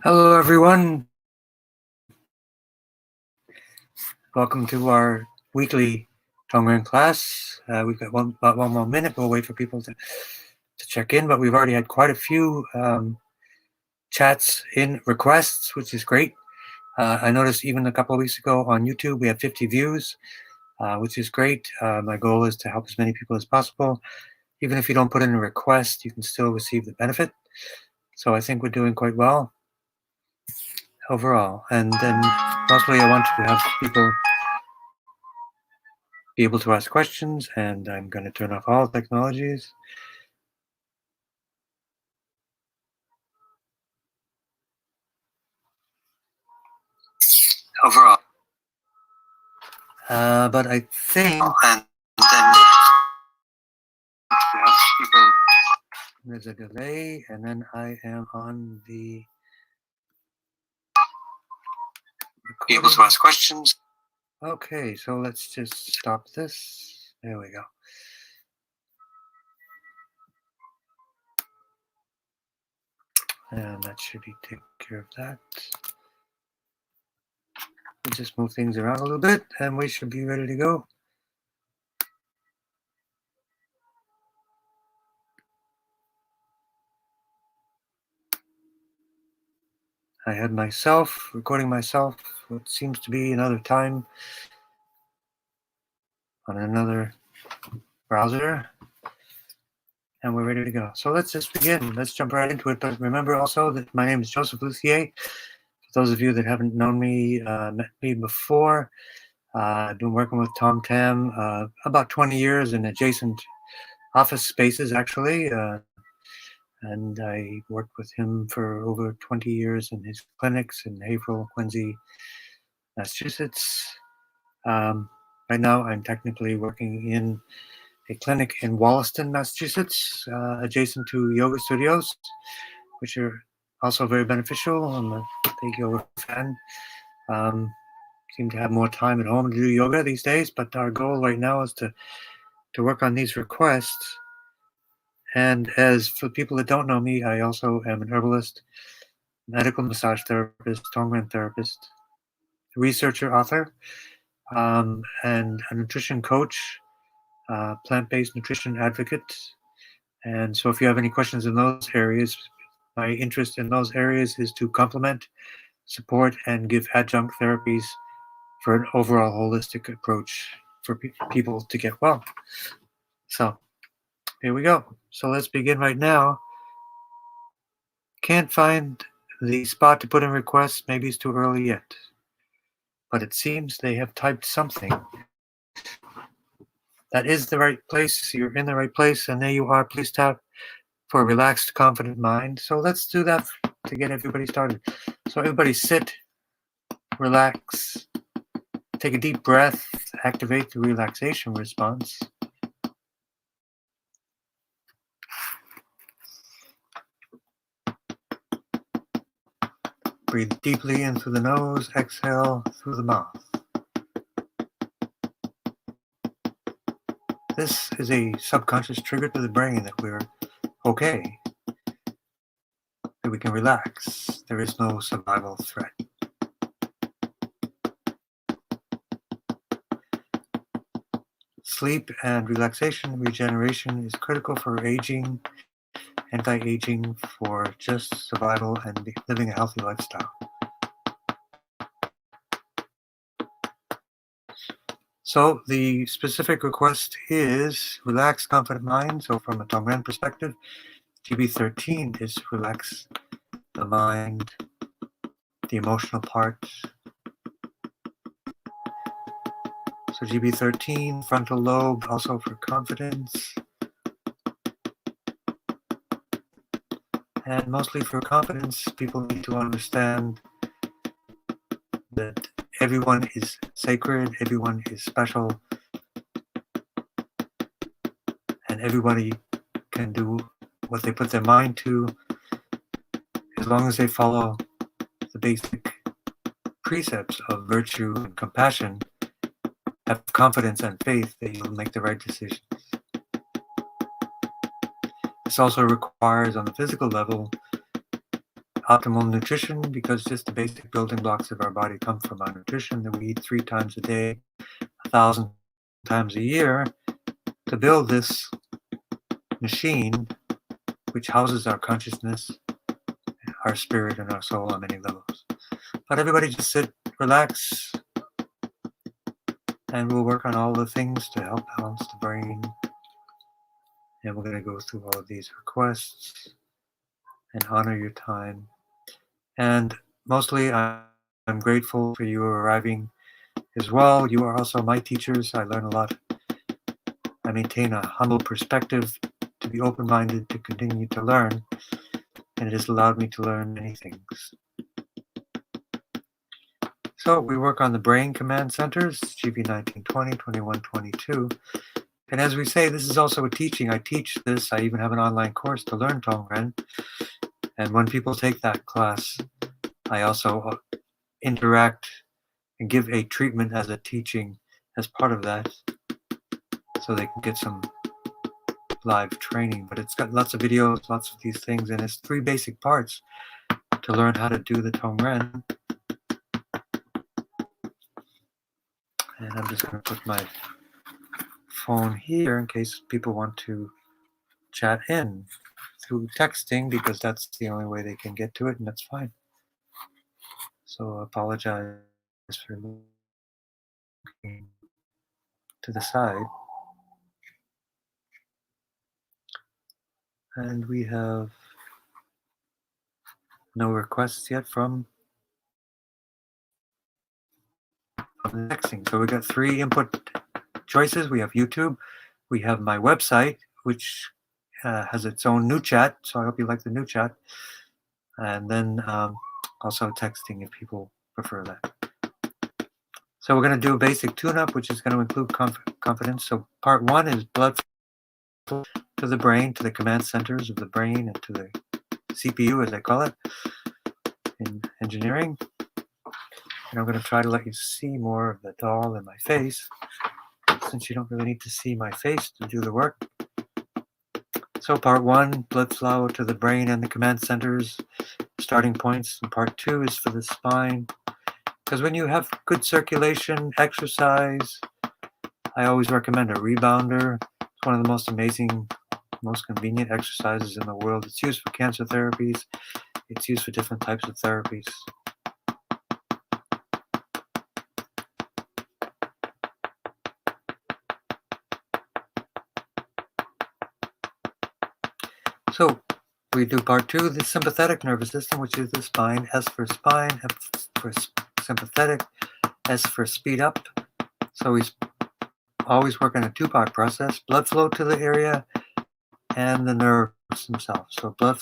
Hello, everyone. Welcome to our weekly Tongren class. We've got about one more minute. We'll wait for people to check in, but we've already had quite a few chats in requests, which is great. I noticed even a couple of weeks ago on YouTube, we had 50 views, which is great. My goal is to help as many people as possible. Even if you don't put in a request, you can still receive the benefit. So I think we're doing quite well overall. And then mostly I want to have people be able to ask questions, and I'm going to turn off all technologies. Overall. But I think and then there's a delay, and then I am on the be able to ask questions. Okay, so let's just stop this. There we go. And that should be take care of that. We'll just move things around a little bit, and we should be ready to go. I had myself recording myself, what seems to be another time on another browser, and we're ready to go. So let's just begin. Let's jump right into it. But remember also that my name is Joseph Luthier. For those of you that haven't known me, met me before, I've been working with Tom Tam about 20 years in adjacent office spaces, actually. And I worked with him for over 20 years in his clinics in Haverhill, Quincy, Massachusetts. Right now, I'm technically working in a clinic in Wollaston, Massachusetts, adjacent to yoga studios, which are also very beneficial. I'm a big yoga fan. Seem to have more time at home to do yoga these days, but our goal right now is to work on these requests. And as for people that don't know me, I also am an herbalist, medical massage therapist, Tongren therapist, researcher, author, and a nutrition coach, plant-based nutrition advocate. And so if you have any questions in those areas, my interest in those areas is to complement, support, and give adjunct therapies for an overall holistic approach for people to get well. So here we go. So let's begin right now. Can't find the spot to put in requests. Maybe it's too early yet. But it seems they have typed something. That is the right place. You're in the right place, and there you are. Please tap for a relaxed, confident mind. So let's do that to get everybody started. So everybody sit, relax, take a deep breath, activate the relaxation response. Breathe deeply in through the nose, exhale through the mouth. This is a subconscious trigger to the brain that we're okay, that we can relax. There is no survival threat. Sleep and relaxation, regeneration is critical for aging, anti-aging, for just survival and living a healthy lifestyle. So the specific request is relaxed, confident mind. So from a Tongren perspective, GB13 is relax the mind, the emotional part. So GB13, frontal lobe, also for confidence. And mostly for confidence, people need to understand that everyone is sacred, everyone is special, and everybody can do what they put their mind to as long as they follow the basic precepts of virtue and compassion, have confidence and faith that you'll make the right decisions. This also requires, on the physical level, optimal nutrition, because just the basic building blocks of our body come from our nutrition that we eat 3 times a day, 1,000 times a year, to build this machine which houses our consciousness, our spirit, and our soul on many levels. But everybody just sit, relax, and we'll work on all the things to help balance the brain. And we're going to go through all of these requests and honor your time. And mostly, I'm grateful for you arriving as well. You are also my teachers. I learn a lot. I maintain a humble perspective, to be open-minded, to continue to learn, and it has allowed me to learn many things. So we work on the brain command centers, GV 1920, 2122. And as we say, this is also a teaching. I teach this. I even have an online course to learn Tongren. And when people take that class, I also interact and give a treatment as a teaching as part of that, so they can get some live training. But it's got lots of videos, lots of these things, and it's 3 basic parts to learn how to do the Tongren. And I'm just going to put my phone here in case people want to chat in through texting, because that's the only way they can get to it, and that's fine. So I apologize for looking to the side. And we have no requests yet from the texting. So we got 3 input choices. We have YouTube, we have my website, which has its own new chat, so I hope you like the new chat, and then also texting if people prefer that. So we're going to do a basic tune-up, which is going to include confidence. So part 1 is blood flow to the brain, to the command centers of the brain, and to the CPU, as I call it in engineering. And I'm going to try to let you see more of the doll in my face, since you don't really need to see my face to do the work. So part 1, blood flow to the brain and the command centers, starting points. And part 2 is for the spine. Because when you have good circulation, exercise, I always recommend a rebounder. It's one of the most amazing, most convenient exercises in the world. It's used for cancer therapies. It's used for different types of therapies. So we do part 2, the sympathetic nervous system, which is the spine. S for spine, F for sympathetic, S for speed up. So we always work on a 2-part process: blood flow to the area and the nerves themselves. So blood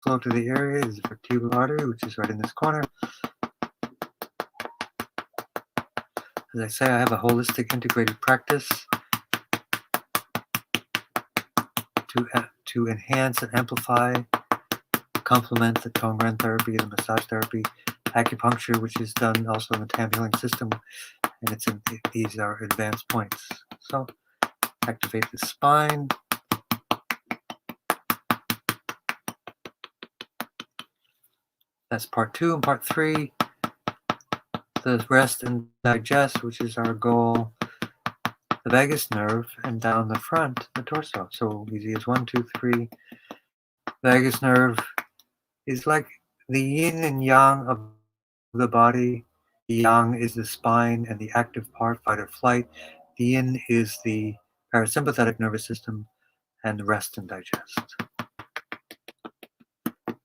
flow to the area is the vertebral artery, which is right in this corner. As I say, I have a holistic integrated practice to enhance and amplify, complement the Tongren therapy, the massage therapy, acupuncture, which is done also in the TAM healing system, and these are advanced points. So activate the spine. That's part 2. And part 3, the rest and digest, which is our goal, the vagus nerve, and down the front, the torso. So easy as 1, 2, 3. Vagus nerve is like the yin and yang of the body. The yang is the spine and the active part, fight or flight. The yin is the parasympathetic nervous system, and the rest and digest.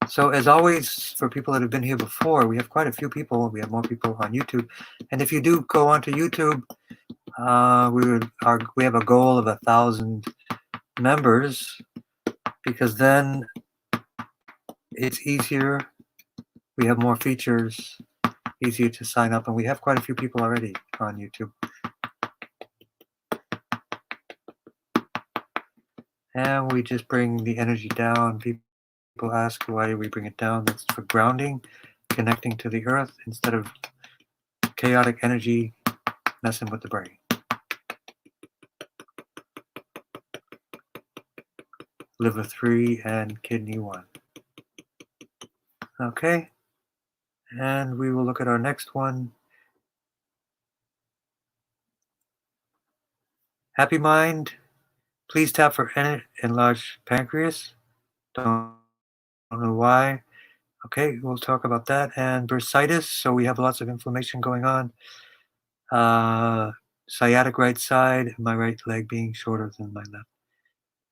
So as always, for people that have been here before, we have quite a few people. We have more people on YouTube. And if you do go onto YouTube, we have a goal of 1,000 members, because then it's easier. We have more features, easier to sign up, and we have quite a few people already on YouTube. And we just bring the energy down. People ask, why do we bring it down? That's for grounding, connecting to the earth, instead of chaotic energy messing with the brain. Liver 3 and kidney 1. Okay. And we will look at our next one. Happy mind. Please tap for enlarged pancreas. Don't know why. Okay, we'll talk about that. And bursitis. So we have lots of inflammation going on. Sciatic right side, my right leg being shorter than my left.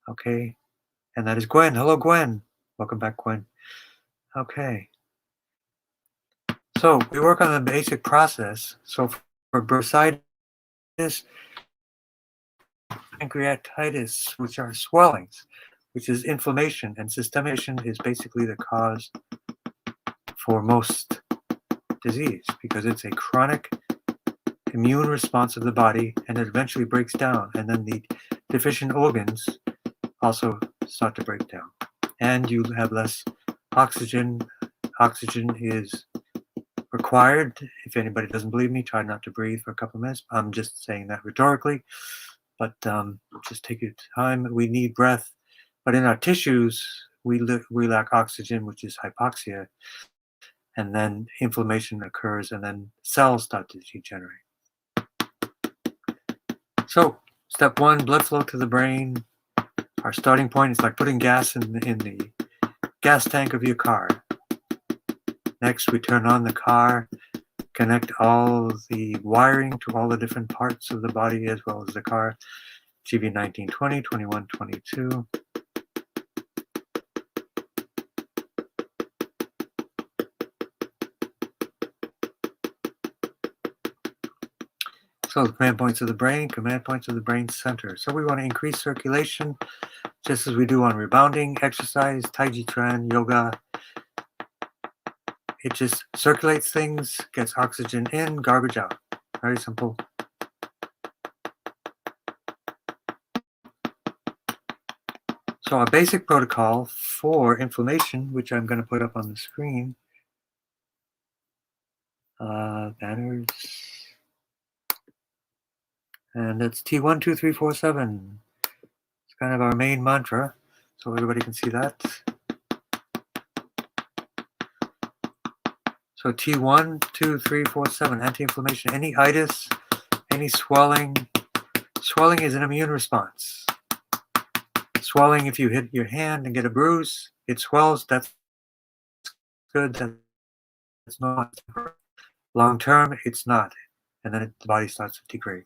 Okay. And that is Gwen. Hello, Gwen. Welcome back, Gwen. Okay. So we work on the basic process. So for bursitis, pancreatitis, which are swellings, which is inflammation, and systemic inflammation is basically the cause for most disease because it's a chronic immune response of the body, and it eventually breaks down, and then the deficient organs also start to break down, and you have less oxygen. Oxygen is required. If anybody doesn't believe me, try not to breathe for a couple of minutes. I'm just saying that rhetorically, but just take your time. We need breath, but in our tissues, we lack oxygen, which is hypoxia, and then inflammation occurs, and then cells start to degenerate. So, step one, blood flow to the brain. Our starting point is like putting gas in the gas tank of your car. Next, we turn on the car, connect all the wiring to all the different parts of the body as well as the car. GB 1920, 2122. So the command points of the brain, command points of the brain center. So we want to increase circulation, just as we do on rebounding, exercise, Tai Chi Chuan, yoga. It just circulates things, gets oxygen in, garbage out. Very simple. So our basic protocol for inflammation, which I'm going to put up on the screen, banners, and it's T1, 2, 3, 4, 7. It's kind of our main mantra, so everybody can see that. So T1, 2, 3, 4, 7, anti-inflammation. Any itis, any swelling. Swelling is an immune response. Swelling, if you hit your hand and get a bruise, it swells. That's good. That's not. Long term, it's not. And then the body starts to degrade.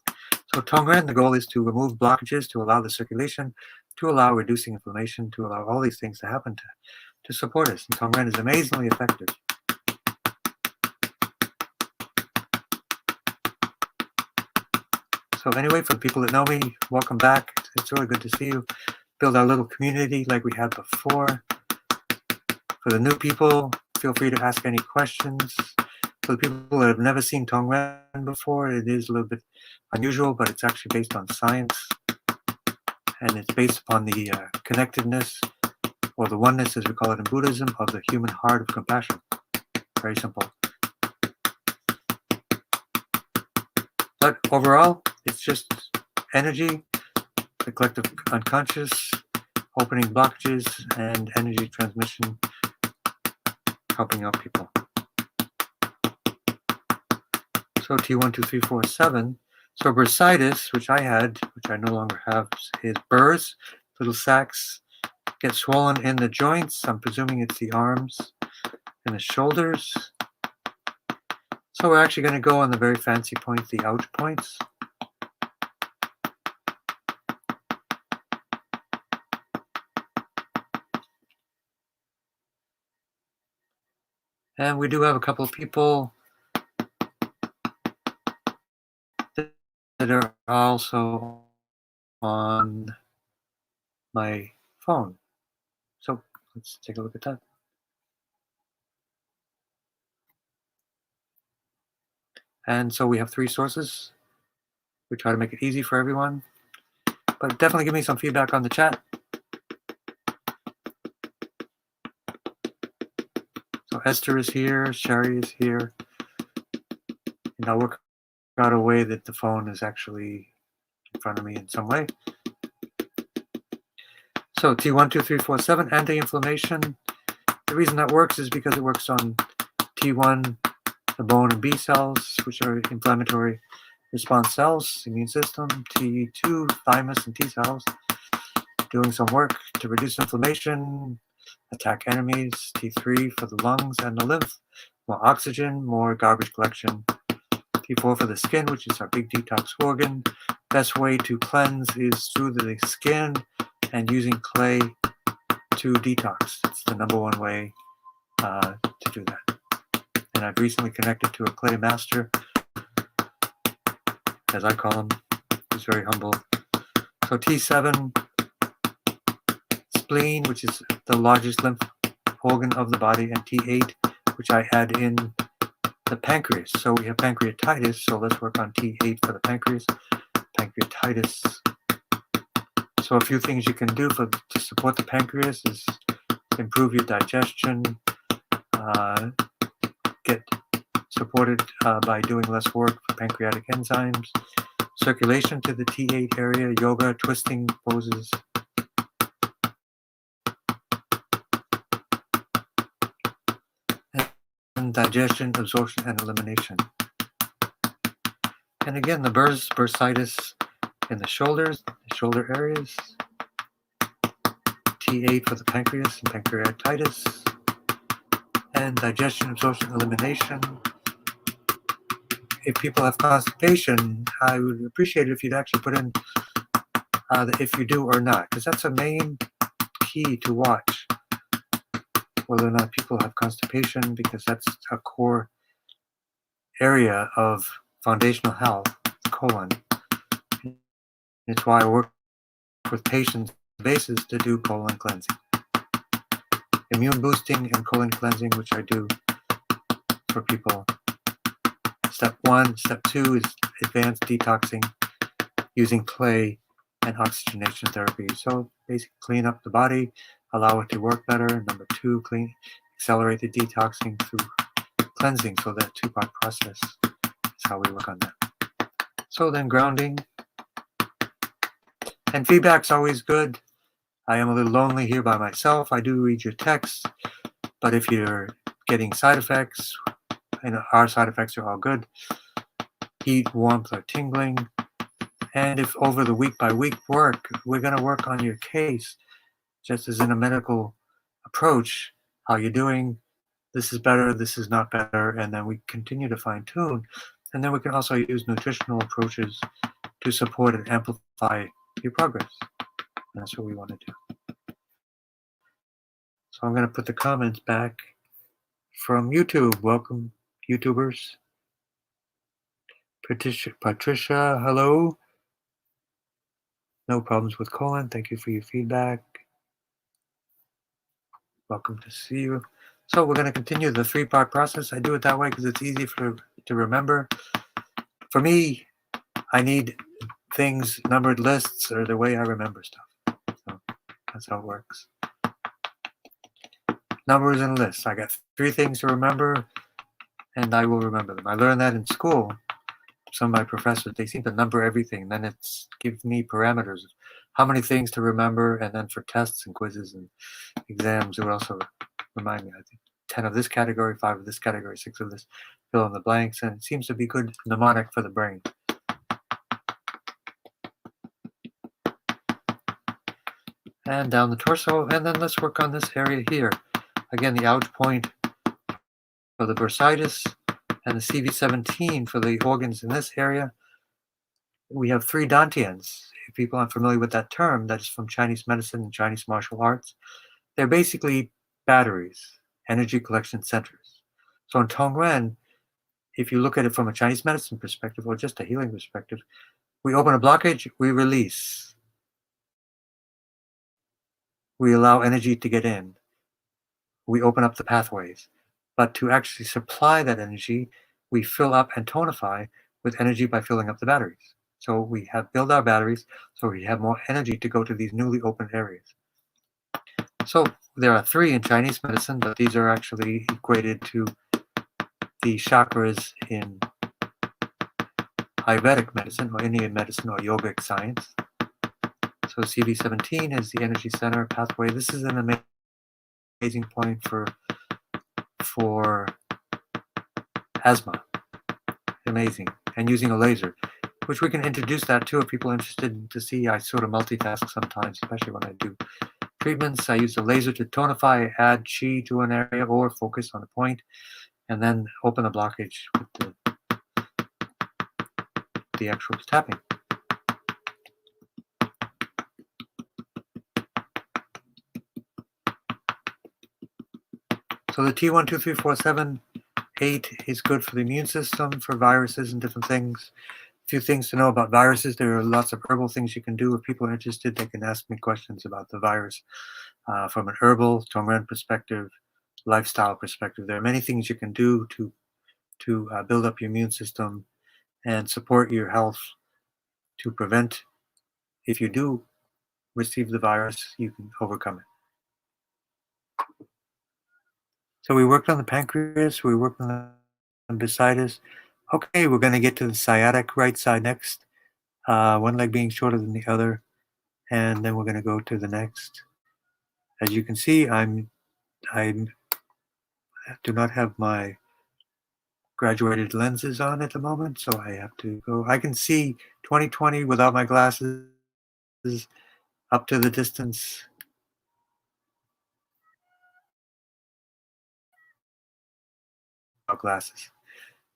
So Tongren, the goal is to remove blockages, to allow the circulation, to allow reducing inflammation, to allow all these things to happen to support us. And Tongren is amazingly effective. So anyway, for the people that know me, welcome back. It's really good to see you. Build our little community like we had before. For the new people, feel free to ask any questions. For the people that have never seen Tongren before, it is a little bit unusual, but it's actually based on science. And it's based upon the connectedness, or the oneness, as we call it in Buddhism, of the human heart of compassion. Very simple. But overall, it's just energy, the collective unconscious, opening blockages, and energy transmission, helping out people. So T1, 2, 3, 4, 7. So bursitis, which I had, which I no longer have, is burrs, little sacs, get swollen in the joints. I'm presuming it's the arms and the shoulders. So we're actually going to go on the very fancy point, the ouch points. And we do have a couple of people that are also on my phone. So let's take a look at that. And so we have 3 sources. We try to make it easy for everyone, but definitely give me some feedback on the chat. So Esther is here, Sherry is here, and I'll work out a way that the phone is actually in front of me in some way. So T1, 2, 3, 4, 7, anti-inflammation. The reason that works is because it works on T1, the bone and B cells, which are inflammatory response cells, immune system, T2, thymus and T cells, doing some work to reduce inflammation, attack enemies, T3 for the lungs and the lymph, more oxygen, more garbage collection, T4 for the skin, which is our big detox organ. Best way to cleanse is through the skin and using clay to detox. It's the #1 way to do that. And I've recently connected to a clay master, as I call him. He's very humble. So T7, spleen, which is the largest lymph organ of the body, and T8, which I add in the pancreas. So we have pancreatitis, so let's work on T8 for the pancreas. Pancreatitis. So a few things you can do to support the pancreas is improve your digestion, get supported by doing less work for pancreatic enzymes, circulation to the T8 area, yoga, twisting poses. And digestion, absorption, and elimination. And again, the bursitis in the shoulders, the shoulder areas. T8 for the pancreas and pancreatitis. And digestion, absorption, elimination. If people have constipation, I would appreciate it if you'd actually put in if you do or not, because that's a main key to watch, whether or not people have constipation, because that's a core area of foundational health, colon. It's why I work with patients basis to do colon cleansing. Immune boosting and colon cleansing, which I do for people. Step 1. Step 2 is advanced detoxing using clay and oxygenation therapy. So basically clean up the body, allow it to work better. Number 2, accelerate the detoxing through cleansing. So that 2-part process is how we work on that. So then grounding. And feedback's always good. I am a little lonely here by myself. I do read your texts, but if you're getting side effects, and our side effects are all good, heat, warmth, or tingling, and if over the week by week work, we're going to work on your case, just as in a medical approach. How you're doing, this is better, this is not better, and then we continue to fine tune. And then we can also use nutritional approaches to support and amplify your progress. And that's what we want to do. So I'm going to put the comments back from YouTube. Welcome, YouTubers. Patricia, hello. No problems with colon. Thank you for your feedback. Welcome to see you. So we're going to continue the 3-part process. I do it that way because it's easy to remember. For me, I need things, numbered lists, or the way I remember stuff. So that's how it works. Numbers and lists. I got 3 things to remember, and I will remember them. I learned that in school. Some of my professors, they seem to number everything. Then it gives me parameters of how many things to remember, and then for tests and quizzes and exams, it would also remind me, I think, 10 of this category, 5 of this category, 6 of this, fill in the blanks, and it seems to be good mnemonic for the brain. And down the torso, and then let's work on this area here. Again, the ouch point for the bursitis, and the CV17 for the organs in this area. We have 3 dantians. If people aren't familiar with that term, that is from Chinese medicine and Chinese martial arts. They're basically batteries, energy collection centers. So in Tongren, if you look at it from a Chinese medicine perspective or just a healing perspective, we open a blockage, we release. We allow energy to get in. We open up the pathways. But to actually supply that energy, we fill up and tonify with energy by filling up the batteries. So we have built our batteries, so we have more energy to go to these newly opened areas. So there are 3 in Chinese medicine, but these are actually equated to the chakras in Ayurvedic medicine or Indian medicine or yogic science. So CV17 is the energy center pathway. This is an amazing point for for asthma. Amazing. And using a laser, which we can introduce that too if people are interested to see. I sort of multitask sometimes, especially when I do treatments. I use the laser to tonify, add chi to an area or focus on a point, and then open the blockage with the actual tapping. So the T1, 2, 3, 4, 7, 8 is good for the immune system, for viruses and different things. A few things to know about viruses. There are lots of herbal things you can do. If people are interested, they can ask me questions about the virus from an herbal, Tongren perspective, lifestyle perspective. There are many things you can do to build up your immune system and support your health to prevent, if you do receive the virus, you can overcome it. So we worked on the pancreas, we worked on the bursitis. Okay, we're going to get to the sciatic right side next. One leg being shorter than the other, and then we're going to go to the next. As you can see, I do not have my graduated lenses on at the moment, so I have to go. I can see 20/20 without my glasses up to the distance. Glasses.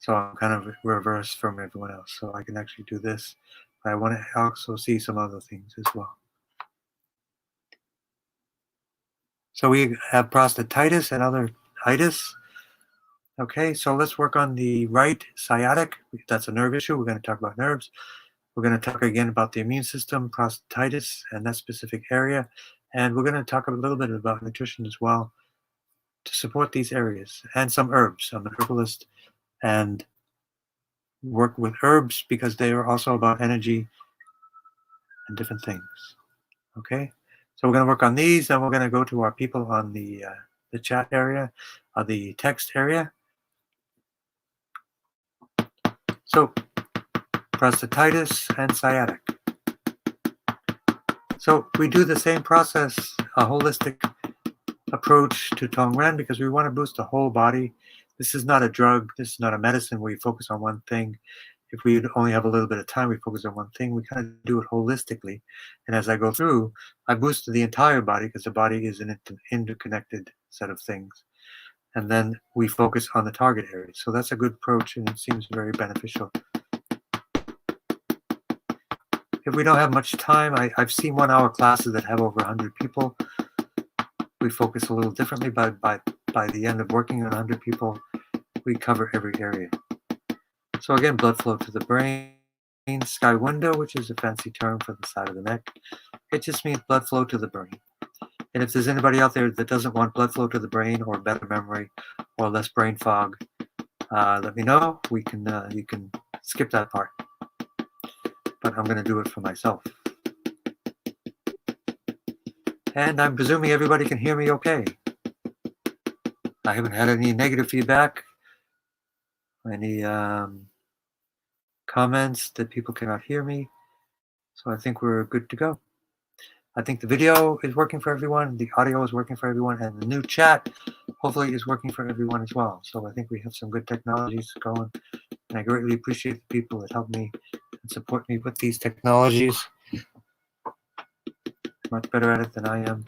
So I'm kind of reverse from everyone else. So I can actually do this. But I want to also see some other things as well. So we have prostatitis and other itis. Okay, so let's work on the right sciatic. That's a nerve issue. We're going to talk about nerves. We're going to talk again about the immune system, prostatitis, and that specific area. And we're going to talk a little bit about nutrition as well to support these areas, and some herbs. I'm an herbalist and work with herbs because they are also about energy and different things. Okay, so we're going to work on these, and we're going to go to our people on the chat area, the text area. So prostatitis and sciatic. So we do the same process, a holistic approach to Tongren, because we want to boost the whole body. This is not a drug. This is not a medicine where you focus on one thing. If we only have a little bit of time, we focus on one thing. We kind of do it holistically. And as I go through, I boost the entire body because the body is an interconnected set of things. And then we focus on the target area. So that's a good approach, and it seems very beneficial. If we don't have much time, I've seen 1 hour classes that have over 100 people. We focus a little differently. By the end of working on 100 people, we cover every area. So again, blood flow to the brain, sky window, which is a fancy term for the side of the neck. It just means blood flow to the brain. And if there's anybody out there that doesn't want blood flow to the brain or better memory or less brain fog, let me know. You can skip that part. But I'm going to do it for myself. And I'm presuming everybody can hear me okay. I haven't had any negative feedback, any comments that people cannot hear me. So I think we're good to go. I think the video is working for everyone, the audio is working for everyone, and the new chat hopefully is working for everyone as well. So I think we have some good technologies going, and I greatly appreciate the people that help me and support me with these technologies. Much better at it than I am.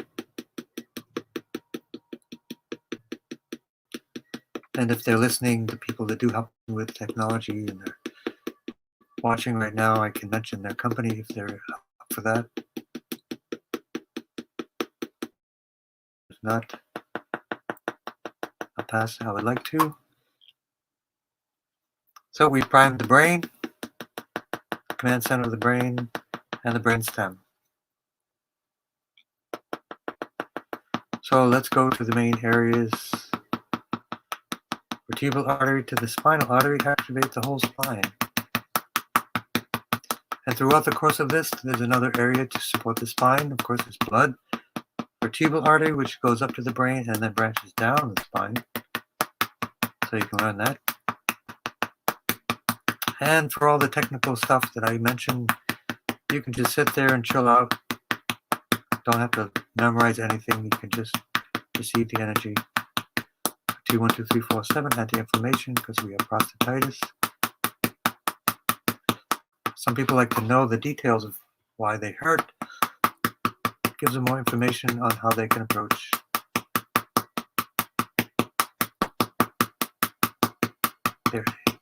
And if they're listening, the people that do help me with technology and they're watching right now, I can mention their company if they're up for that. If not, I'll pass how I'd like to. So we primed the brain, command center of the brain, and the brain stem. So let's go to the main areas. Vertebral artery to the spinal artery activates the whole spine. And throughout the course of this, there's another area to support the spine. Of course, it's blood. Vertebral artery, which goes up to the brain and then branches down the spine. So you can learn that. And for all the technical stuff that I mentioned, you can just sit there and chill out. Don't have to memorize anything. You can just receive the energy. T1, 2, 3, 4, 7, anti-inflammation because we have prostatitis. Some people like to know the details of why they hurt. It gives them more information on how they can approach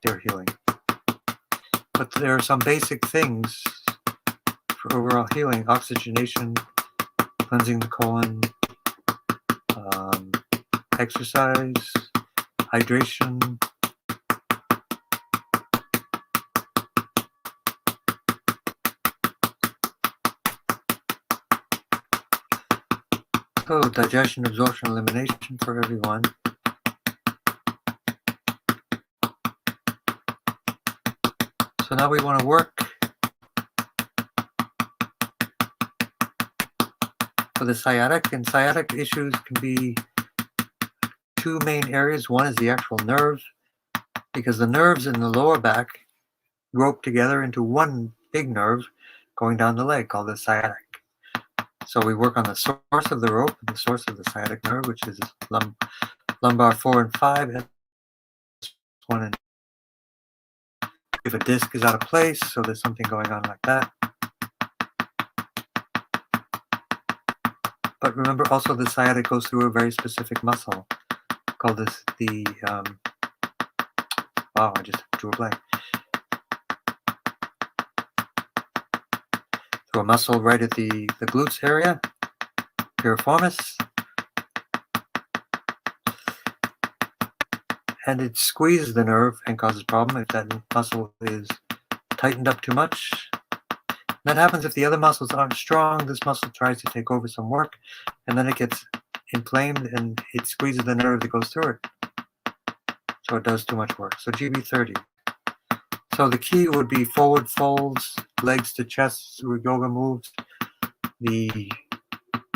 their healing. But there are some basic things for overall healing: oxygenation, cleansing the colon, exercise, hydration. So digestion, absorption, elimination for everyone. So now we want to work for the sciatic, and sciatic issues can be two main areas. One is the actual nerve, because the nerves in the lower back rope together into one big nerve going down the leg called the sciatic. So we work on the source of the rope, the source of the sciatic nerve, which is lumbar 4 and 5, and 1 and 2. If a disc is out of place, so there's something going on like that. But remember also the sciatic goes through a very specific muscle called wow, I just drew a blank. Through a muscle right at the glutes area, piriformis. And it squeezes the nerve and causes problem if that muscle is tightened up too much. That happens if the other muscles aren't strong. This muscle tries to take over some work, and then it gets inflamed and it squeezes the nerve that goes through it. So it does too much work. So GB30. So the key would be forward folds, legs to chest through yoga moves, the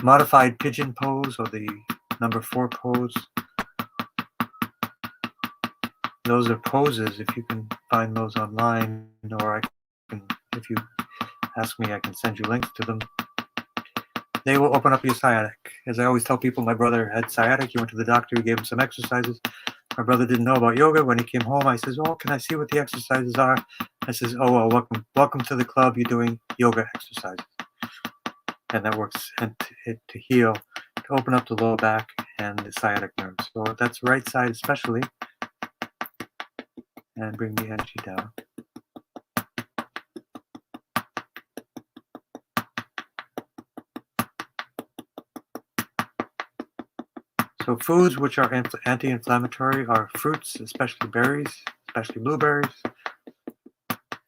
modified pigeon pose or the number 4 pose. Those are poses. If you can find those online, or I can, if you ask me, I can send you links to them. They will open up your sciatic. As I always tell people, my brother had sciatic. He went to the doctor. He gave him some exercises. My brother didn't know about yoga. When he came home, I says, "Oh, can I see what the exercises are?" I says, "Oh, well, welcome to the club. You're doing yoga exercises." And that works and to heal, to open up the lower back and the sciatic nerves. So that's right side especially. And bring the energy down. So foods which are anti-inflammatory are fruits, especially berries, especially blueberries,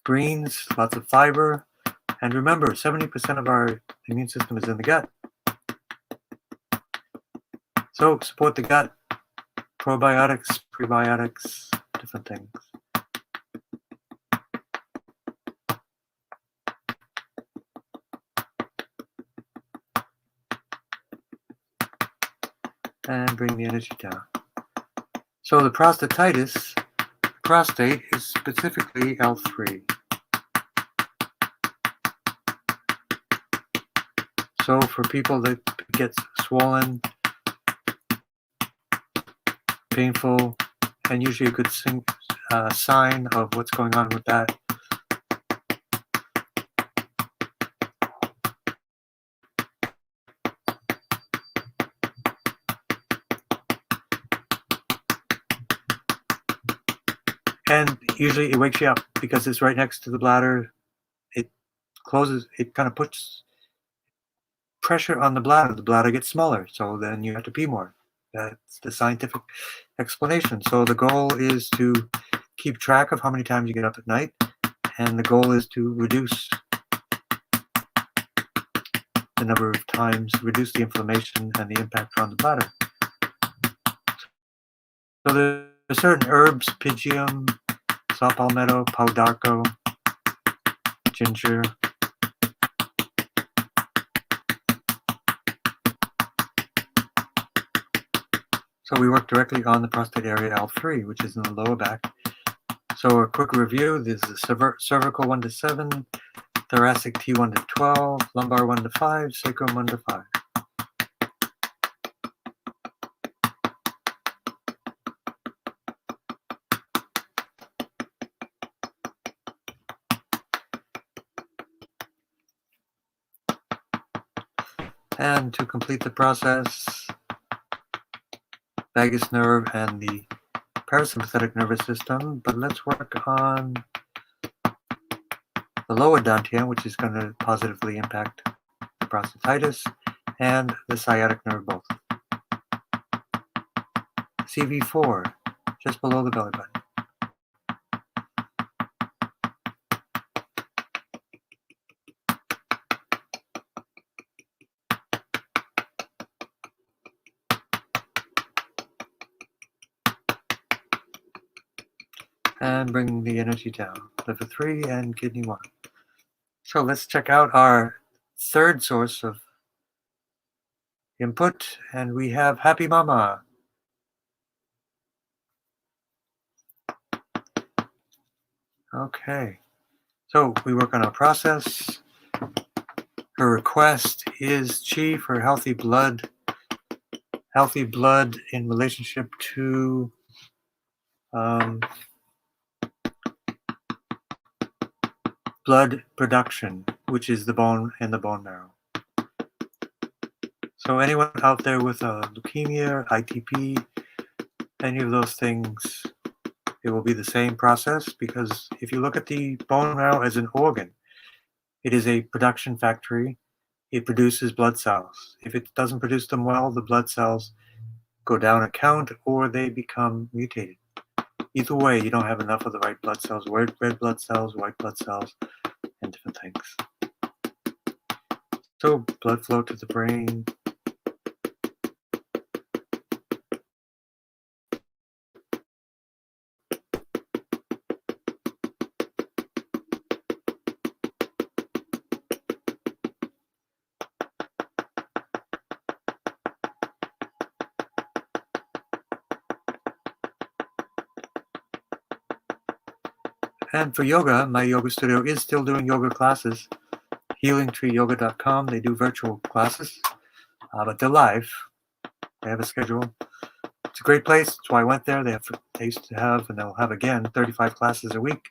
greens, lots of fiber, and remember, 70% of our immune system is in the gut. So support the gut, probiotics, prebiotics, different things. And bring the energy down. So the prostatitis, prostate is specifically L3. So for people that get swollen, painful, and usually a good sign of what's going on with that. And usually it wakes you up because it's right next to the bladder. It closes, it kind of puts pressure on the bladder gets smaller, so then you have to pee more. That's the scientific explanation. So the goal is to keep track of how many times you get up at night, and the goal is to reduce the number of times, reduce the inflammation and the impact on the bladder. So there are certain herbs: pygeum, saw palmetto, pau d'arco, ginger. So we work directly on the prostate area L3, which is in the lower back. So a quick review: this is cervical 1 to 7, thoracic T1 to 12, lumbar 1 to 5, sacrum 1 to 5. And to complete the process, vagus nerve and the parasympathetic nervous system, but let's work on the lower dantian, which is going to positively impact the prostatitis and the sciatic nerve both. CV4, just below the belly button. And bring the energy down. Liver 3 and kidney 1. So let's check out our third source of input, and we have Happy Mama. Okay, so we work on our process. Her request is Chi for healthy blood in relationship to blood production, which is the bone and the bone marrow. So anyone out there with a leukemia, ITP, any of those things, it will be the same process, because if you look at the bone marrow as an organ, it is a production factory. It produces blood cells. If it doesn't produce them well, the blood cells go down a count or they become mutated. Either way, you don't have enough of the right blood cells, red blood cells, white blood cells, and different things. So blood flow to the brain. And for yoga, my yoga studio is still doing yoga classes. HealingTreeYoga.com. They do virtual classes, but they're live. They have a schedule. It's a great place. That's why I went there. They used to have, and they'll have again, 35 classes a week.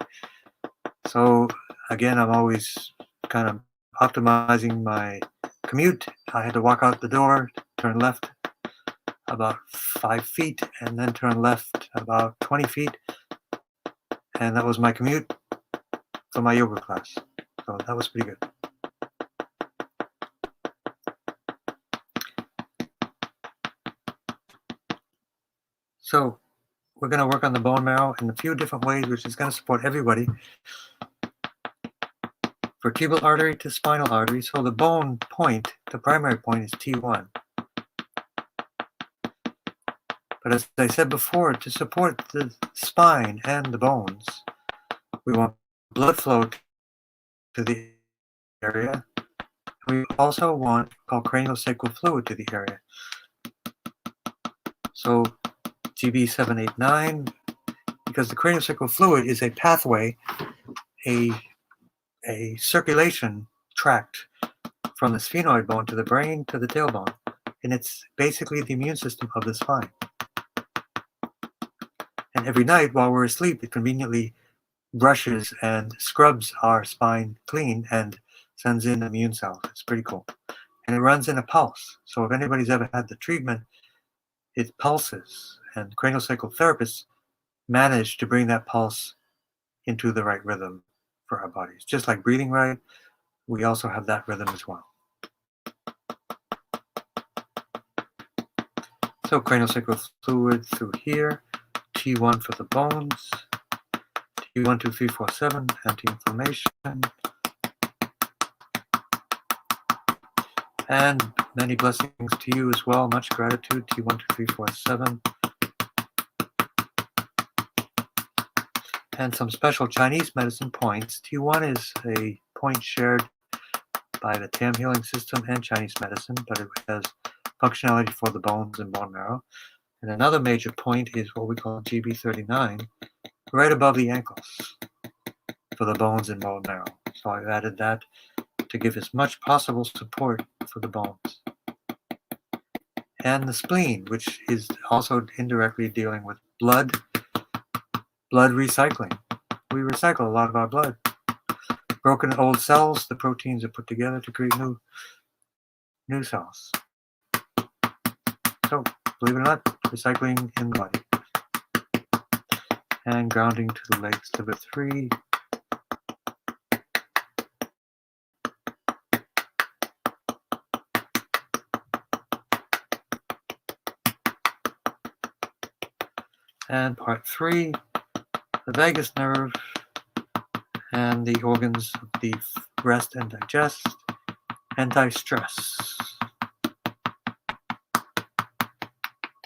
So again, I'm always kind of optimizing my commute. I had to walk out the door, turn left about 5 feet, and then turn left about 20 feet. And that was my commute for my yoga class. So that was pretty good. So we're going to work on the bone marrow in a few different ways, which is going to support everybody. Vertebral artery to spinal artery. So the bone point, the primary point, is T1. But as I said before, to support the spine and the bones, we want blood flow to the area. We also want called craniosacral fluid to the area. So GB789, because the craniosacral fluid is a pathway, a circulation tract from the sphenoid bone to the brain to the tailbone, and it's basically the immune system of the spine. And every night while we're asleep, it conveniently brushes and scrubs our spine clean and sends in immune cells. It's pretty cool. And it runs in a pulse. So if anybody's ever had the treatment, it pulses. And craniosacral therapists manage to bring that pulse into the right rhythm for our bodies. Just like breathing right, we also have that rhythm as well. So craniosacral fluid through here, T1 for the bones, T1, 2, 3, 4, 7, anti-inflammation, and many blessings to you as well. Much gratitude, T1, 2, 3, 4, 7. And some special Chinese medicine points. T1 is a point shared by the TAM healing system and Chinese medicine, but it has functionality for the bones and bone marrow. And another major point is what we call GB39, right above the ankles for the bones and bone marrow. So I've added that to give as much possible support for the bones. And the spleen, which is also indirectly dealing with blood recycling. We recycle a lot of our blood. Broken old cells, the proteins are put together to create new new cells. So, believe it or not, recycling in the body. And grounding to the legs, liver 3. And part 3, the vagus nerve and the organs of the rest and digest, anti-stress.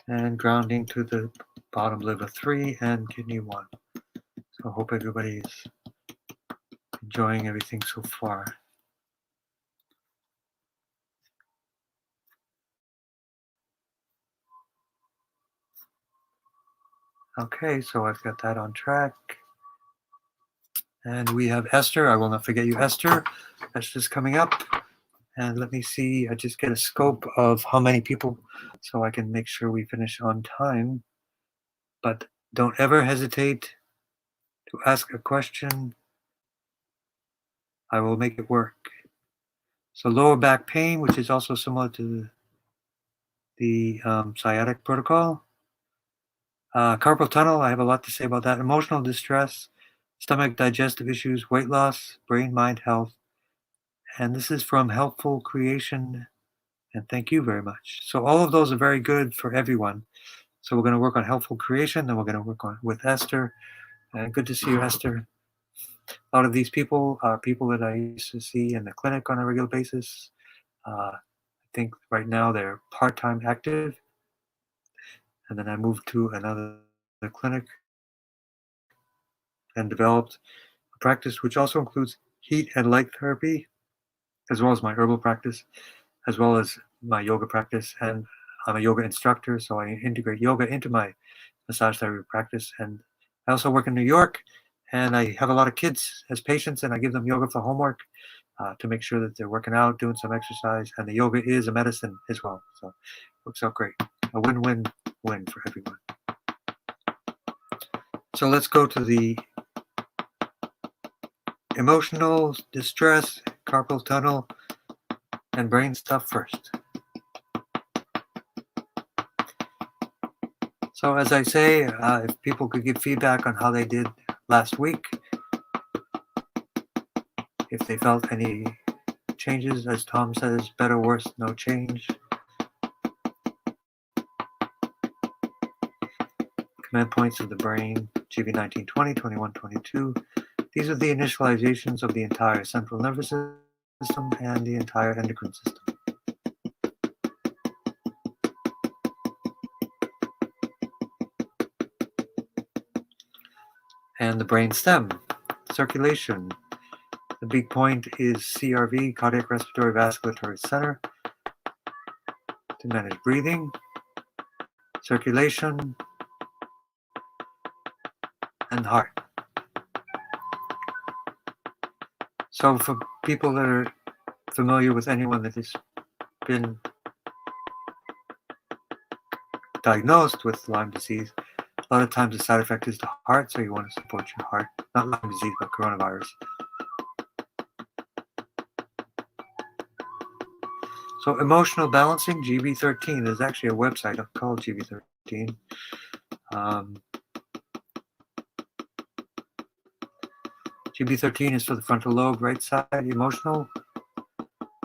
And grounding to the bottom liver 3 and kidney 1. So I hope everybody is enjoying everything so far. Okay, so I've got that on track. And we have Esther. I will not forget you, Esther. That's just coming up. And let me see, I just get a scope of how many people so I can make sure we finish on time. But don't ever hesitate to ask a question. I will make it work. So lower back pain, which is also similar to the sciatic protocol. Carpal tunnel, I have a lot to say about that. Emotional distress, stomach digestive issues, weight loss, brain, mind, health. And this is from Helpful Creation. And thank you very much. So all of those are very good for everyone. So we're going to work on Helpful Creation, then we're going to work on with Esther. And good to see you, Esther. A lot of these people are people that I used to see in the clinic on a regular basis. I think right now they're part-time active. And then I moved to another clinic and developed a practice which also includes heat and light therapy, as well as my herbal practice, as well as my yoga practice. And I'm a yoga instructor, so I integrate yoga into my massage therapy practice. And I also work in New York, and I have a lot of kids as patients, and I give them yoga for homework to make sure that they're working out, doing some exercise. And the yoga is a medicine as well, so it works out great. A win-win-win for everyone. So let's go to the emotional distress, carpal tunnel, and brain stuff first. So as I say, if people could give feedback on how they did last week, if they felt any changes, as Tom says, better, worse, no change. Command points of the brain, GB1920, 2122. These are the initializations of the entire central nervous system and the entire endocrine system. And the brain stem, circulation. The big point is CRV, cardiac respiratory vasculatory center, to manage breathing, circulation, and heart. So for people that are familiar with anyone that has been diagnosed with Lyme disease, a lot of times the side effect is the heart, so you want to support your heart. Not Lyme disease, but coronavirus. So emotional balancing, GB13. There's actually a website called GB13. GB13 is for the frontal lobe, right side, emotional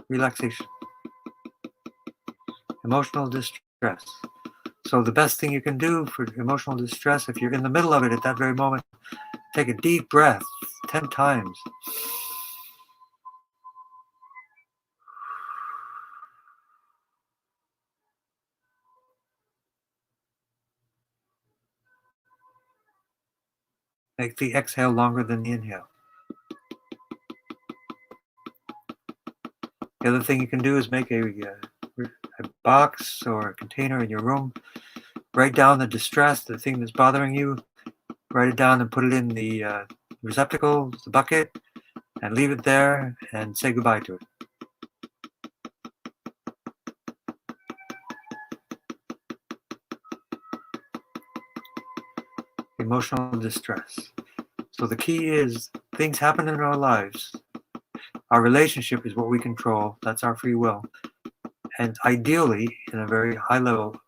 relaxation, emotional distress. So the best thing you can do for emotional distress, if you're in the middle of it at that very moment, take a deep breath 10 times. Make the exhale longer than the inhale. The other thing you can do is make a box or a container in your room. Write down the distress, the thing that's bothering you. Write it down and put it in the receptacle, the bucket, and leave it there and say goodbye to it. Emotional distress. So the key is things happen in our lives. Our relationship is what we control. That's our free will. And ideally, in a very high level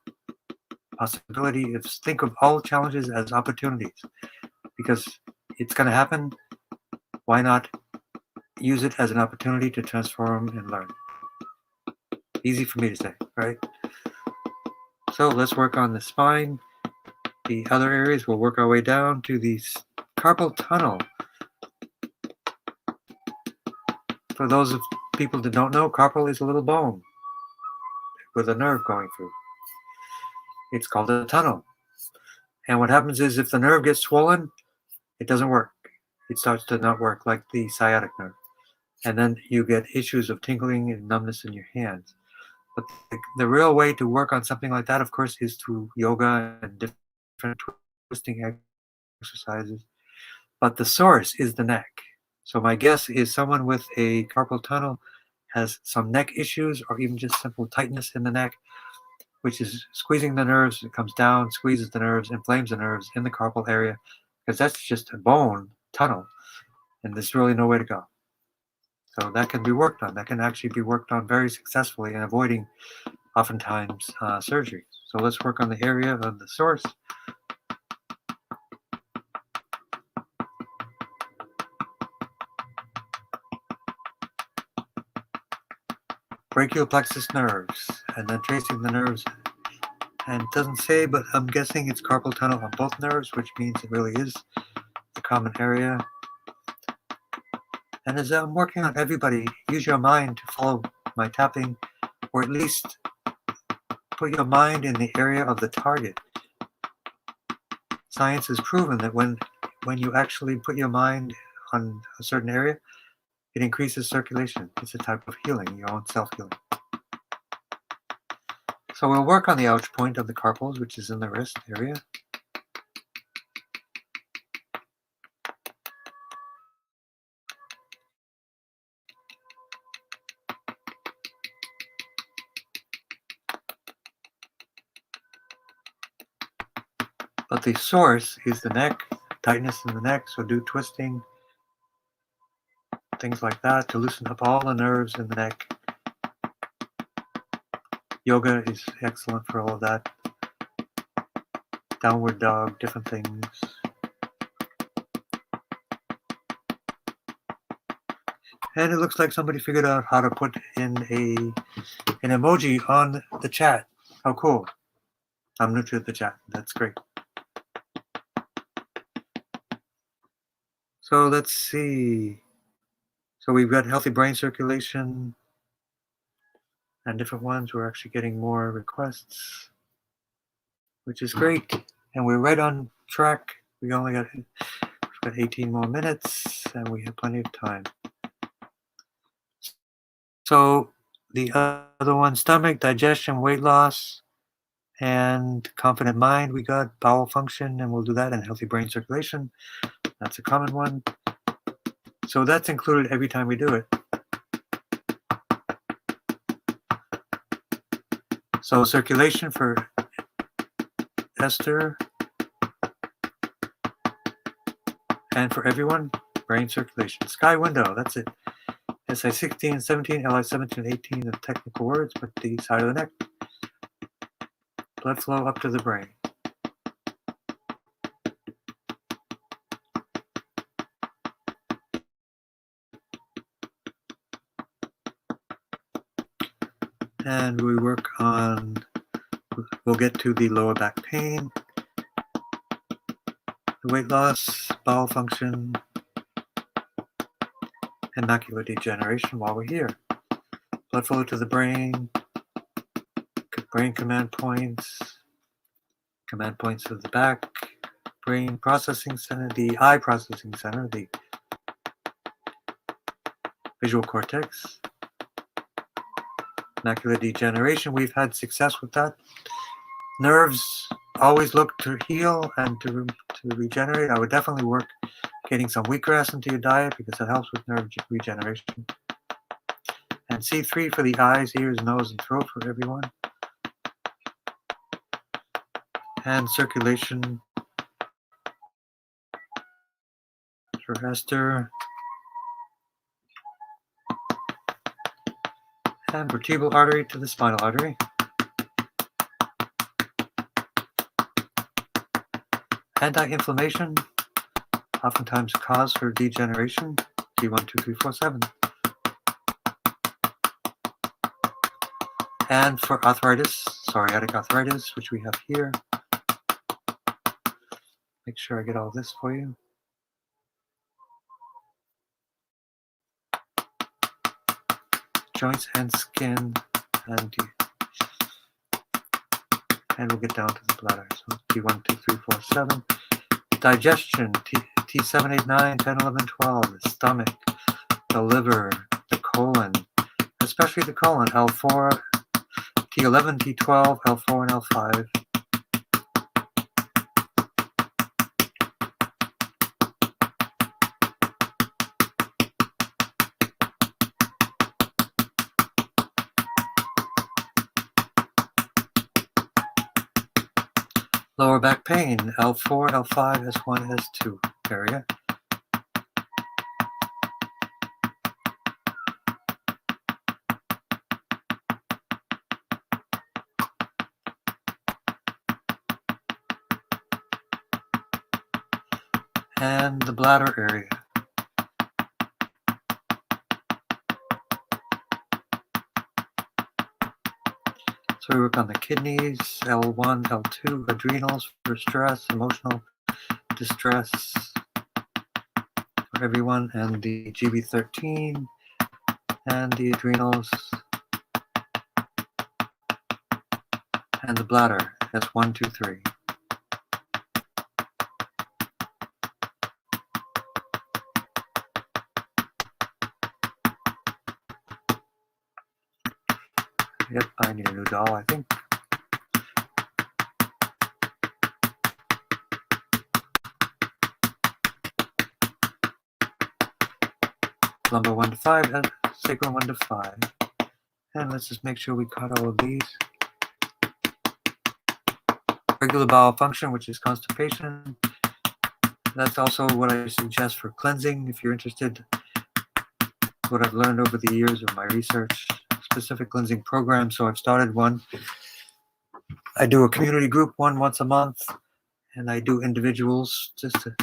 possibility, is think of all challenges as opportunities, because it's going to happen. Why not use it as an opportunity to transform and learn? Easy for me to say, right? So let's work on the spine. The other areas, we'll work our way down to the carpal tunnel. For those of people that don't know, carpal is a little bone with a nerve going through. It's called a tunnel. And what happens is if the nerve gets swollen, it doesn't work. It starts to not work like the sciatic nerve. And then you get issues of tingling and numbness in your hands. But the real way to work on something like that, of course, is through yoga and different twisting exercises. But the source is the neck. So my guess is someone with a carpal tunnel has some neck issues or even just simple tightness in the neck, which is squeezing the nerves. It comes down, squeezes the nerves, inflames the nerves in the carpal area, because that's just a bone tunnel, and there's really no way to go. So that can be worked on. That can actually be worked on very successfully in avoiding, oftentimes, surgery. So let's work on the area of the source. Brachial plexus nerves, and then tracing the nerves. And it doesn't say, but I'm guessing it's carpal tunnel on both nerves, which means it really is the common area. And as I'm working on everybody, use your mind to follow my tapping, or at least put your mind in the area of the target. Science has proven that when you actually put your mind on a certain area, it increases circulation. It's a type of healing, your own self-healing. So we'll work on the ouch point of the carpals, which is in the wrist area. But the source is the neck, tightness in the neck, so do twisting, things like that to loosen up all the nerves in the neck. Yoga is excellent for all of that. Downward dog, different things. And it looks like somebody figured out how to put in an emoji on the chat. How cool. I'm new to the chat. That's great. So let's see. So we've got healthy brain circulation and different ones. We're actually getting more requests, which is great. And we're right on track. We've got 18 more minutes and we have plenty of time. So the other one, stomach, digestion, weight loss, and confident mind. We got bowel function, and we'll do that, and healthy brain circulation. That's a common one. So that's included every time we do it. So circulation for Esther and for everyone, brain circulation. Sky window, that's it. SI 16 and 17, LI 17 and 18, the technical words, but the side of the neck. Blood flow up to the brain. And we work on, we'll get to the lower back pain, the weight loss, bowel function, and macular degeneration while we're here. Blood flow to the brain command points of the back, brain processing center, the eye processing center, the visual cortex, macular degeneration. We've had success with that. Nerves always look to heal and to regenerate. I would definitely work getting some wheatgrass into your diet because it helps with nerve regeneration. And C3 for the eyes, ears, nose, and throat for everyone. And circulation for Esther. and vertebral artery to the spinal artery. Anti-inflammation, oftentimes a cause for degeneration, T1, 2, 3, 4, 7. And for arthritis, psoriatic arthritis, which we have here. Make sure I get all this for you. Joints and skin, and we'll get down to the bladder. So T1, 2, 3, 4, 7. Digestion, T7, 8, 9, 10, 11, 12. The stomach, the liver, the colon, especially the colon, L4, T11, T12, L4, and L5. Lower back pain, L4, L5, S1, S2 area. And the bladder area. So we work on the kidneys, L1, L2, adrenals for stress, emotional distress for everyone, and the GB13 and the adrenals and the bladder, S1, 2, 3. Yep, I need a new doll, I think. Lumbar 1 to 5, and sacral 1 to 5. And let's just make sure we cut all of these. Regular bowel function, which is constipation. That's also what I suggest for cleansing, if you're interested. What I've learned over the years of my research, specific cleansing program. So I've started one. I do a community group one once a month, and I do individuals just to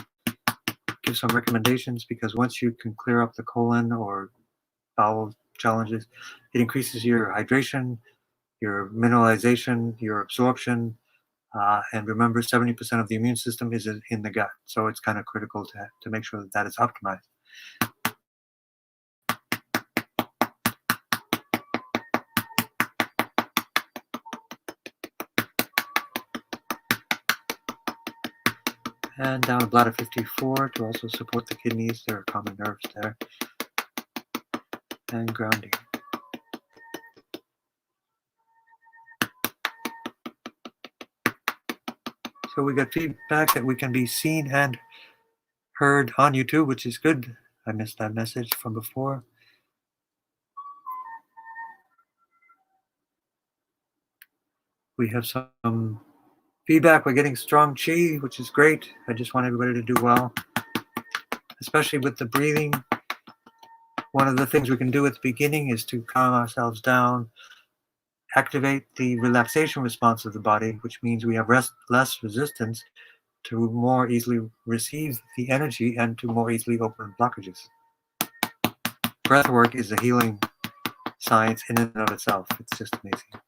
give some recommendations, because once you can clear up the colon or bowel challenges, it increases your hydration, your mineralization, your absorption, and remember 70% of the immune system is in the gut, so it's kind of critical to make sure that that is optimized. And down to bladder 54 to also support the kidneys. There are common nerves there. And grounding. So we got feedback that we can be seen and heard on YouTube, which is good. I missed that message from before. We have some feedback. We're getting strong chi, which is great. I just want everybody to do well, especially with the breathing. One of the things we can do at the beginning is to calm ourselves down, activate the relaxation response of the body, which means we have less resistance to more easily receive the energy and to more easily open blockages. Breath work is a healing science in and of itself. It's just amazing.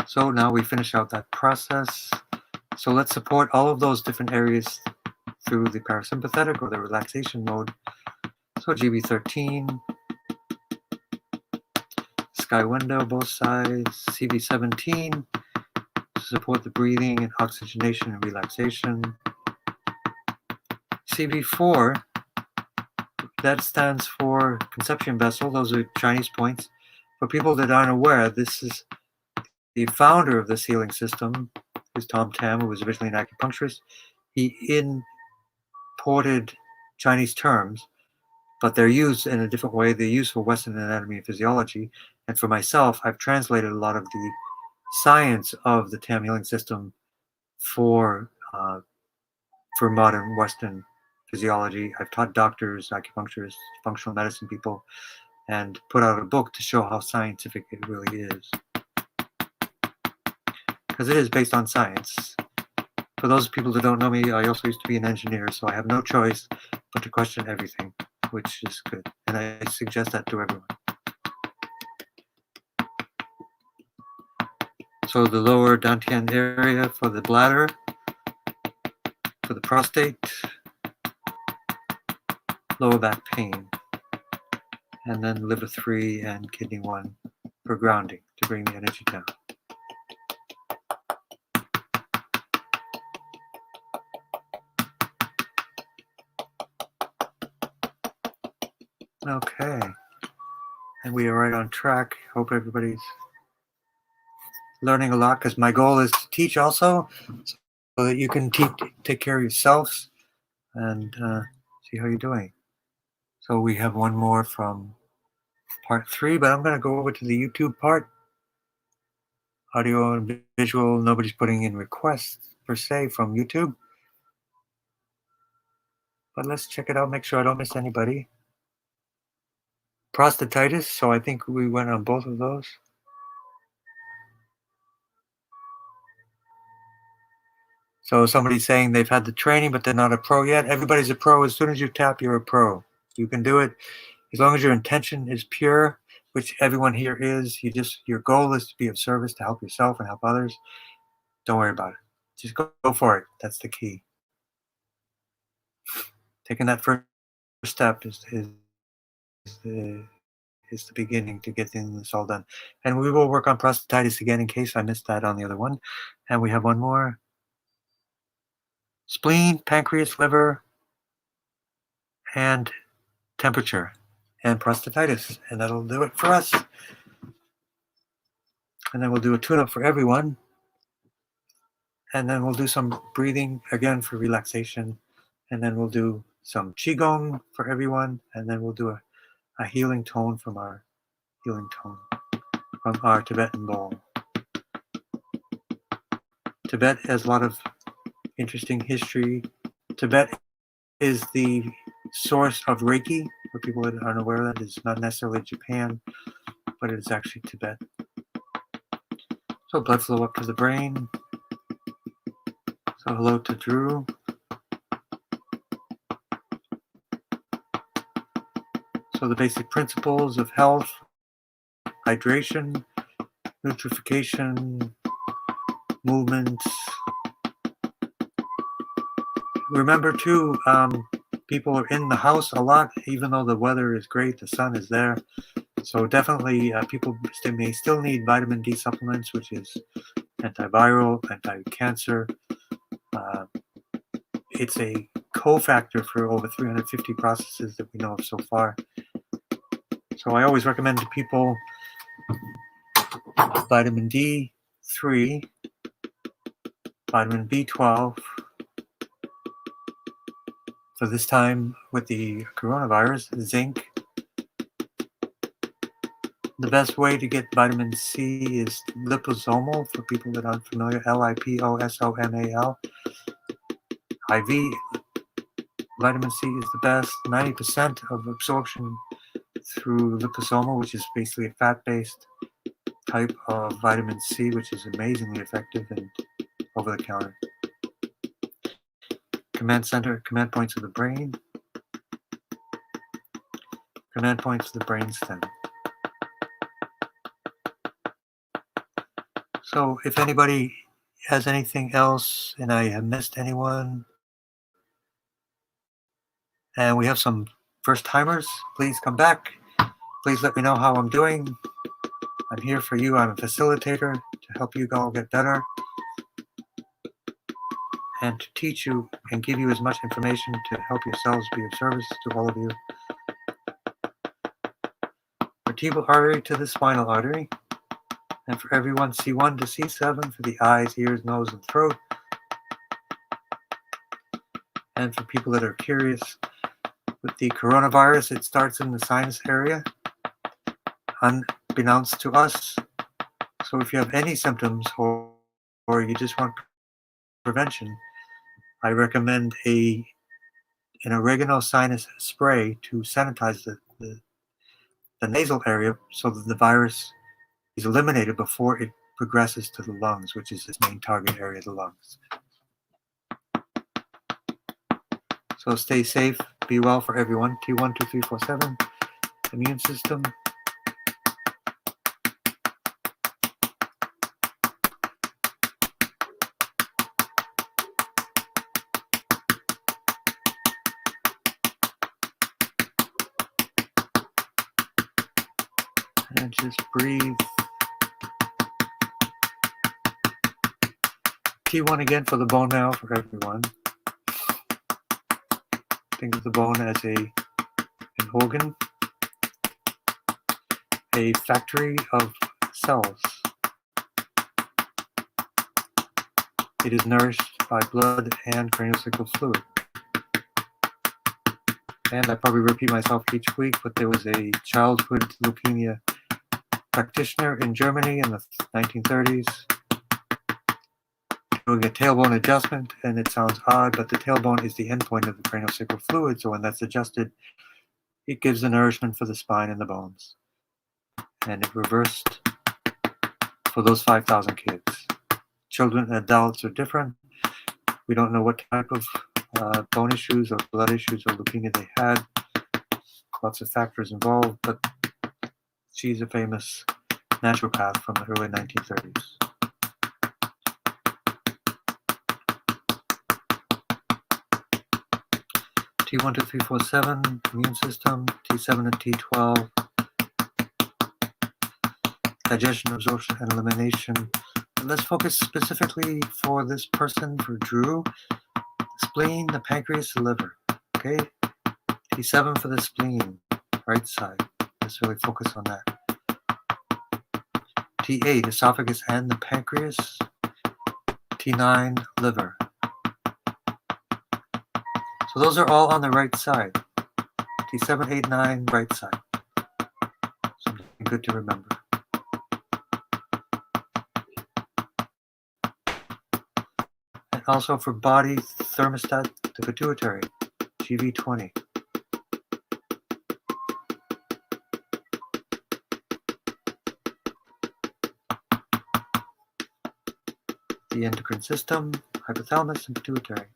So now we finish out that process. So let's support all of those different areas through the parasympathetic or the relaxation mode. So GB13, sky window, both sides, CV17, to support the breathing and oxygenation and relaxation. CV4, that stands for conception vessel. Those are Chinese points. For people that aren't aware, this is the founder of this healing system, is Tom Tam, who was originally an acupuncturist. He imported Chinese terms, but they're used in a different way. They're used for Western anatomy and physiology. And for myself, I've translated a lot of the science of the Tam healing system for modern Western physiology. I've taught doctors, acupuncturists, functional medicine people, and put out a book to show how scientific it really is. Because it is based on science. For those people that don't know me, I also used to be an engineer, so I have no choice but to question everything, which is good. And I suggest that to everyone. So the lower dantian area for the bladder, for the prostate, lower back pain, and then liver 3 and kidney 1 for grounding to bring the energy down. Okay, and we are right on track. Hope everybody's learning a lot, because my goal is to teach also, so that you can take care of yourselves and see how you're doing. So we have one more from part 3, but I'm going to go over to the YouTube part. Audio and visual, nobody's putting in requests per se from YouTube. But let's check it out, make sure I don't miss anybody. Prostatitis, so I think we went on both of those. So somebody's saying they've had the training, but they're not a pro yet. Everybody's a pro. As soon as you tap, you're a pro. You can do it as long as your intention is pure, which everyone here is. Your goal is to be of service, to help yourself and help others. Don't worry about it. Just go for it. That's the key. Taking that first step is the beginning to getting this all done. And we will work on prostatitis again in case I missed that on the other one. And we have one more. Spleen, pancreas, liver, and temperature, and prostatitis. And that'll do it for us. And then we'll do a tune-up for everyone. And then we'll do some breathing again for relaxation. And then we'll do some Qigong for everyone. And then we'll do a healing tone from our healing tone, from our Tibetan bowl. Tibet has a lot of interesting history. Tibet is the source of Reiki. For people that aren't aware of that, it's not necessarily Japan, but it is actually Tibet. So blood flow up to the brain. So hello to Drew. So the basic principles of health: hydration, nutrification, movement. Remember too, people are in the house a lot, even though the weather is great, the sun is there. So definitely people may still need vitamin D supplements, which is antiviral, anti-cancer. It's a cofactor for over 350 processes that we know of so far. So I always recommend to people vitamin D3, vitamin B12. For this time with the coronavirus, zinc. The best way to get vitamin C is liposomal, for people that aren't familiar, Liposomal. IV vitamin C is the best. 90% of absorption through liposomal, which is basically a fat-based type of vitamin C, which is amazingly effective and over the counter. Command center, command points of the brain. Command points of the brainstem. So if anybody has anything else and I have missed anyone, and we have some first timers, please come back. Please let me know how I'm doing. I'm here for you. I'm a facilitator to help you all get better and to teach you and give you as much information to help yourselves be of service to all of you. Vertebral artery to the spinal artery. And for everyone, C1 to C7 for the eyes, ears, nose, and throat. And for people that are curious, with the coronavirus, it starts in the sinus area, unbeknownst to us. So if you have any symptoms or you just want prevention, I recommend a an oregano sinus spray to sanitize the nasal area so that the virus is eliminated before it progresses to the lungs, which is its main target area, the lungs. So stay safe, be well for everyone. T12347, immune system. And just breathe. T1 again for the bone marrow for everyone. Think of the bone as an organ, a factory of cells. It is nourished by blood and craniosacral fluid. And I probably repeat myself each week, but there was a childhood leukemia practitioner in Germany in the 1930s doing a tailbone adjustment, and it sounds odd, but the tailbone is the endpoint of the craniosacral fluid, so when that's adjusted, it gives the nourishment for the spine and the bones. And it reversed for those 5,000 kids. Children and adults are different. We don't know what type of bone issues or blood issues or leukemia they had. Lots of factors involved, but she's a famous naturopath from the early 1930s. T12347, immune system, T7 and T12, digestion, absorption, and elimination. And let's focus specifically for this person, for Drew, the spleen, the pancreas, the liver. Okay, T7 for the spleen, right side. Let's really focus on that. T8, esophagus and the pancreas. T9, liver. So those are all on the right side. T7, 8, 9, right side. Something good to remember. And also for body thermostat, the pituitary, GV20. The endocrine system, hypothalamus, and pituitary.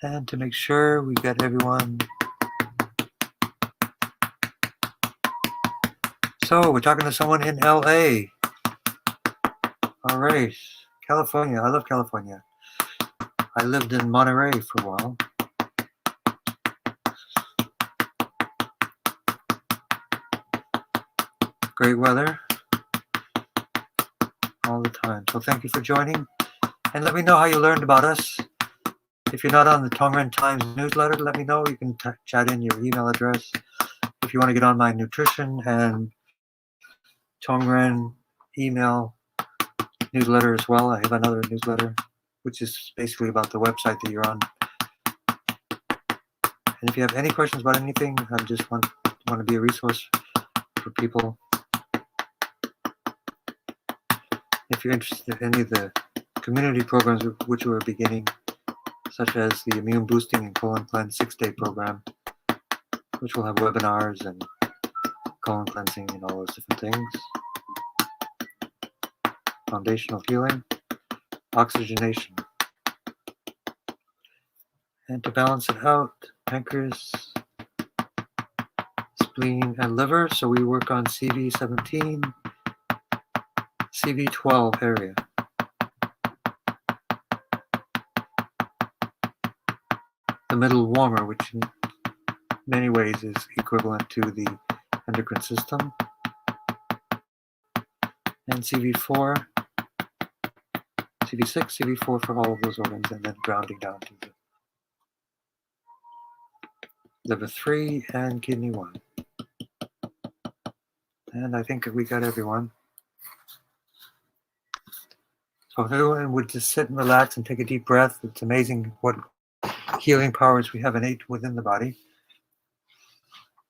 And to make sure we get everyone. So we're talking to someone in LA. All right, California. I love California. I lived in Monterey for a while. Great weather all the time. So thank you for joining. And let me know how you learned about us. If you're not on the Tongren Times newsletter, let me know. You can chat in your email address. If you want to get on my nutrition and Tongren email newsletter as well, I have another newsletter, which is basically about the website that you're on. And if you have any questions about anything, I just want to be a resource for people. If you're interested in any of the community programs which we're beginning, such as the Immune Boosting and Colon Cleanse 6-day program, which will have webinars and colon cleansing and all those different things. Foundational healing, oxygenation. And to balance it out, pancreas, spleen, and liver. So we work on CV17, CV12 area. The middle warmer, which in many ways is equivalent to the endocrine system. And CV4, CV6, CV4 for all of those organs, and then grounding down to the liver 3 and kidney 1. And I think we got everyone. So if everyone would just sit and relax and take a deep breath, it's amazing what healing powers we have innate within the body.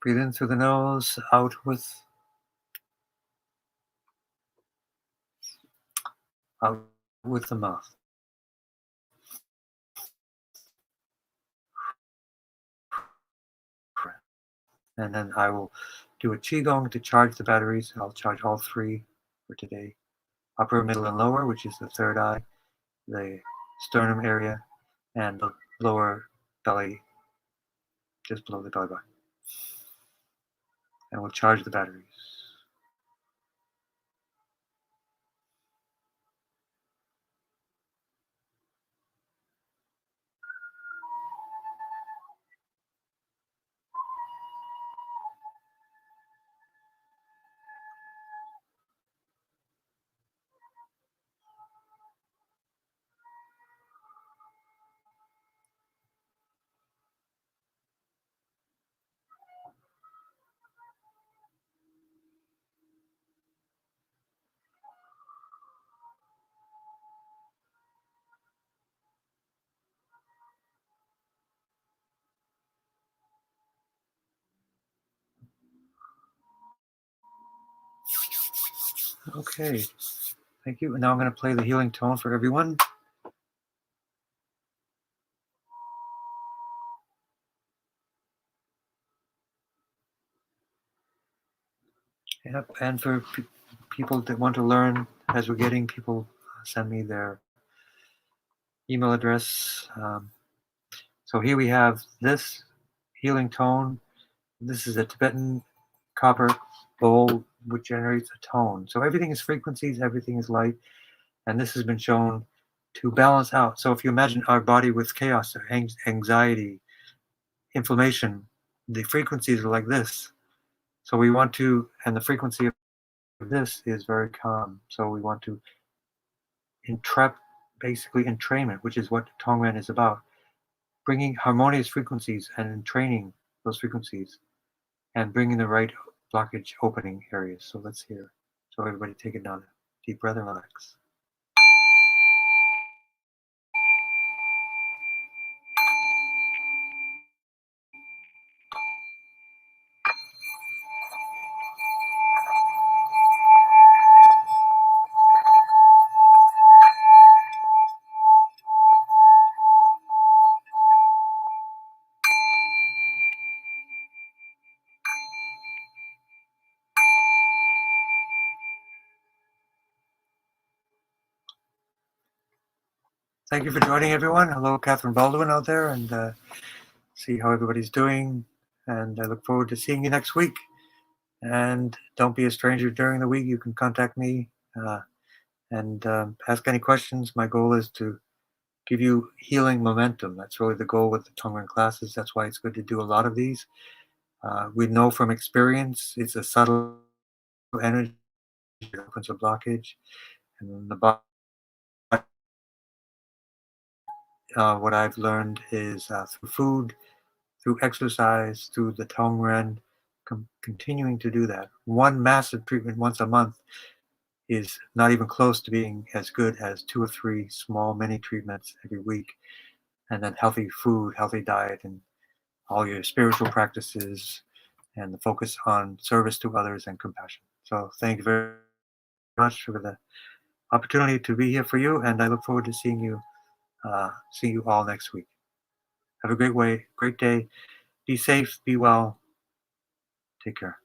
Breathe in through the nose, out with the mouth. And then I will do a Qigong to charge the batteries. I'll charge all three for today. Upper, middle, and lower, which is the third eye, the sternum area, and the lower belly, just below the belly button. And we'll charge the batteries. Okay, thank you. And now I'm going to play the healing tone for everyone. Yep, and for people that want to learn, as we're getting people send me their email address. So here we have this healing tone. This is a Tibetan copper bowl which generates a tone. So everything is frequencies, everything is light, and this has been shown to balance out. So if you imagine our body with chaos, anxiety, inflammation, the frequencies are like this. So we want to, and the frequency of this is very calm. So we want to basically entrainment, which is what Tongren is about, bringing harmonious frequencies and entraining those frequencies and bringing the right blockage opening areas. So let's hear. So everybody take it down. Deep breath and relax. Thank you for joining, everyone. Hello, Catherine Baldwin out there, and see how everybody's doing. And I look forward to seeing you next week. And don't be a stranger during the week. You can contact me and ask any questions. My goal is to give you healing momentum. That's really the goal with the Tongren classes. That's why it's good to do a lot of these. We know from experience it's a subtle energy that opens a blockage, and then the body. What I've learned is through food, through exercise, through the Tongren, continuing to do that. One massive treatment once a month is not even close to being as good as 2 or 3 small mini treatments every week. And then healthy food, healthy diet, and all your spiritual practices, and the focus on service to others and compassion. So thank you very much for the opportunity to be here for you, and I look forward to seeing you all next week. Have a great day. Be safe, be well. Take care.